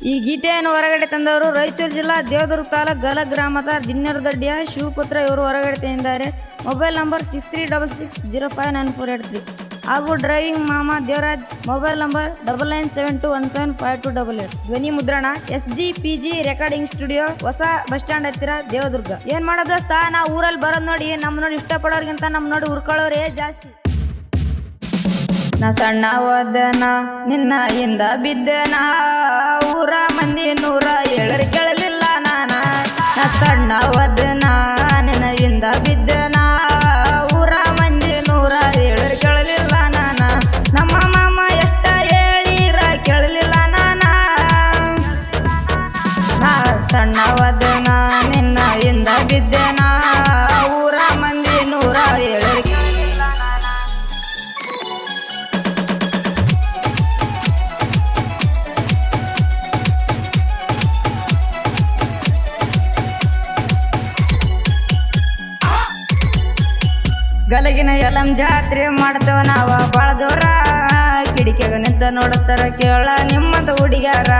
ಈ ಗೀತೆಯನ್ನು ಹೊರಗಡೆ ತಂದವರು ರಾಯಚೂರು ಜಿಲ್ಲಾ ದೇವದುರ್ಗ ತಾಲೂಕು ಗಲ ಗ್ರಾಮದ ದಿನ್ನೇರದೊಡ್ಡಿಯ ಶಿವಪುತ್ರ ಇವರು ಹೊರಗಡೆ ತಂದಿದ್ದಾರೆ. ಮೊಬೈಲ್ ನಂಬರ್ 6366059483 ಹಾಗೂ ಡ್ರೈವಿಂಗ್ ಮಾಮ ದೇವರಾಜ್. Mobile number 9972175288. ಧ್ವನಿ ಮುದ್ರಣ SGPG ರೆಕಾರ್ಡಿಂಗ್ ಸ್ಟುಡಿಯೋ, ಹೊಸ ಬಸ್ ಸ್ಟ್ಯಾಂಡ್ ಹತ್ತಿರ, ದೇವದುರ್ಗ. ಏನ್ ಮಾಡೋದು ದೋಸ್ತ, ನಾ ಊರಲ್ಲಿ ಬರೋದು ನೋಡಿ ನಮ್ಮ ನೋಡಿ ಇಷ್ಟಪಡೋರ್ಗಿಂತ ನಮ್ಮ ನೋಡಿ ಹುರ್ಕೊಳ್ಳೋರೇ ಜಾಸ್ತಿ. ನಾ ಸಣ್ಣ ಓದನ ನಿನ್ನ ಹಿಂದ ಬಿದ್ದನ, ಊರ ಮಂದಿ 107 ಕೇಳಲಿಲ್ಲ ನಾನ. ನಾ ಸಣ್ಣ ಓದನ ನಿನ್ನ ಹಿಂದ ಬಿದ್ದನ, ಊರ ಮಂದಿ 107 ಕೇಳಲಿಲ್ಲ ನಾನ. ನಮ್ಮ ಮಾಮ ಎಷ್ಟ ಹೇಳಿರ ಕೇಳಲಿಲ್ಲ ನಾನ. ನಾ ಸಣ್ಣ ಓದನ ನಿನ್ನ ಹಿಂದ ಬಿದ್ದನ, ಊರ ಮಂದಿ 107 ಕೇಳಲಿಲ್ಲ ನಾನ. ಗಲಗಿನ ಎಲಂ ಜಾತ್ರೆ ಮಾಡ್ತೇವ ನಾವ ಬಾಳ ಜೋರ, ಕಿಡಿಕೆಗ ನಿಂತ ನೋಡತ್ತಾರ ಕೇಳ ನಿಮ್ಮಂತ ಹುಡುಗ್ಯಾರ.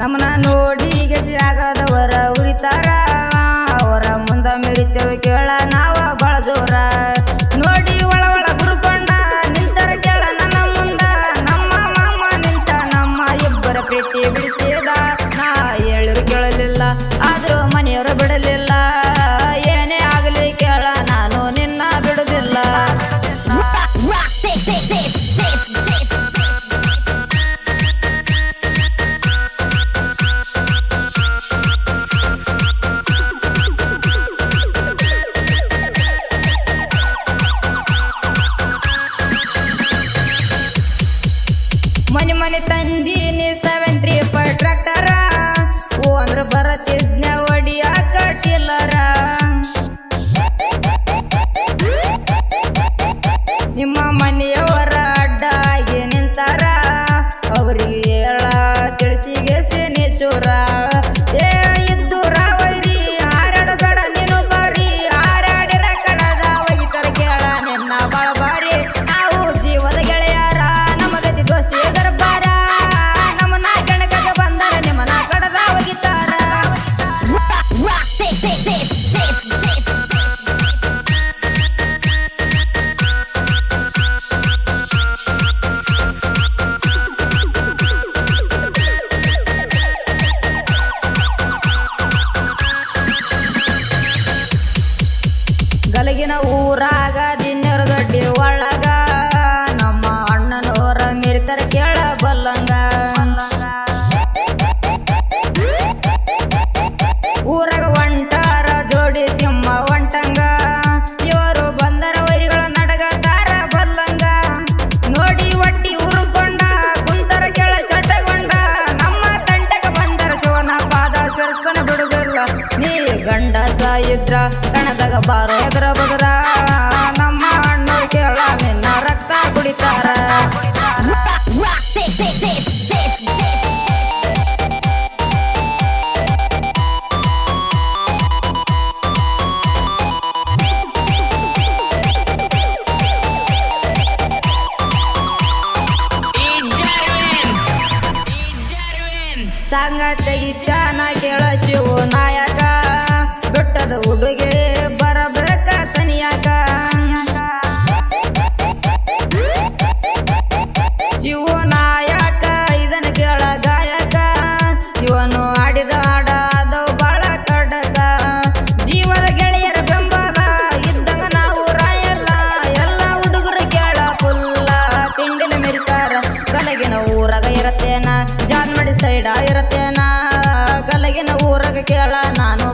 ನಮ್ಮನ್ನ ನೋಡಿ ಗೆಸಿ ಆಗದವರ ಉರಿತಾರ, ಅವರ ಮುಂದ ಮೆರಿತೇವೆ ಕೇಳ ನಾವ ಬಾಳ ಜೋರ. ನೋಡಿ ಒಳ ಒಳ ಗುರುಕೊಂಡ ನಿಂತರ ಕೇಳ ನನ್ನ ಮುಂದ, ನಮ್ಮ ಮಾಮ ನಿಂತ ನಮ್ಮ ಇಬ್ಬರ ಪ್ರೀತಿ ಬಿಡಿಸಿದ. ನಾ ಹೇಳಿರು ಕೇಳಲಿಲ್ಲ, ಆದ್ರೂ ಮನೆಯವರು ಬಿಡಲಿಲ್ಲ. ಏನೇ ಆಗಲಿ ಕೇಳ ನಾನು ನಿನ್ನ ಬಿಡುದಿಲ್ಲ. ಮನೆ ಮನೆ ತಂದೀನಿ 735 ಟ್ರ್ಯಾಕ್ಟರ, ಓ ಅಂದ್ರ ಬರತಿದ್ನ ಒಡಿಯಾಕ ಟಿಲ್ಲರ. ನಿಮ್ಮ ಮನೆಯವರ ಅಡ್ಡ ಆಗಿ ನಿಂತಾರ, ಅವರಿಗೆ ಹೇಳ ತಿಳಿಸಿಗೆಸಿ ನೀಚೂರ. ಏ ಇದ್ದೂರ ವೈರಿ ಹಾರಾಡಬೇಡ ನೀನು ಬಾರಿ, ಹಾರಾಡಿರ ಕಡದ ಒಗಿತರ ಕೇಳ ನಿನ್ನ ಬಾಳ ಬಾರಿ. ನಾವು ಜೀವದ ಗೆಳೆಯರ, ನಮ್ಮದತಿ ದೋಸ್ತಿ ಗರ್ಭಾರ, ನಮ್ಮನ್ನ ಕೆಣಕಾಗ ಬಂದಾರ ನಿಮ್ಮನ್ನ ಕಡದ ಒಗಿತಾರ. ಗಲಗಿನ ಊರಾಗ ದಿನ್ನೇರದೊಡ್ಡಿ ಒಳಗ, ನಮ್ಮ ಅಣ್ಣನವರ ಮಿರಿತರ ಕೇಳ ಬಲ್ಲಂಗ. ಊರಾಗ ಒಂಟಾರ ಜೋಡಿ ಸಿಂಹ ಒಂಟಂಗ, ಇವರು ಬಂದರ ವೈರಿಗಳ ನಡಗತಾರ ಬಲ್ಲಂಗ. ನೋಡಿ ಒಟ್ಟಿ ಉರುಕೊಂಡ ಕುಂತರ ಕೇಳ ಶಟಗೊಂಡ, ನಮ್ಮ ತಂಟಕ ಬಂದರ ಶಿವನ ಪಾದ ಸರಿಸ್ತಾನ ಬಿಡುದಿಲ್ಲ. ನೀ ಗಂಡಸ ಇದ್ರ ಕಣದಾಗ ಬಾರೋ ಎದರ ಬದರ, ನಮ್ಮ ಅಣ್ಣರು ಕೇಳ ನಿನ್ನ ರಕ್ತ ಕುಡಿತಾರ. ಸಂಗತಿಗಿತ್ತಾನ ಕೇಳ ಶಿವ ನಾಯಕ, ಬೆಟ್ಟದ ಹುಡುಗೆ ಬರಬೇಕ ಸನಿಯಾಕ. ಶಿವ ನಾಯಕ ಇದನ್ನ ಕೇಳ ಗಾಯಕ, ಇವನು ಆಡಿದ ಆಡದವು ಬಾಳ ಕಡಕ. ಜೀವದ ಗೆಳೆಯರ ಬೆಂಬಲ ಇದ್ದಂಗ ನಾವು ರಾಯಲ್ಲ, ಎಲ್ಲ ಹುಡುಗರು ಕೇಳ ಫುಲ್ಲ ತಿಂಡಿಲ ಮೆರಿತಾರ. ಗಲಗಿನ ಊರಾಗ ಇರತ್ತೇನ, ಜಾನ್ಮಡಿ ಸೈಡ ಇರತ್ತೇನ, ಗಲಗಿನ ಊರಾಗ ಕೇಳ ನಾನು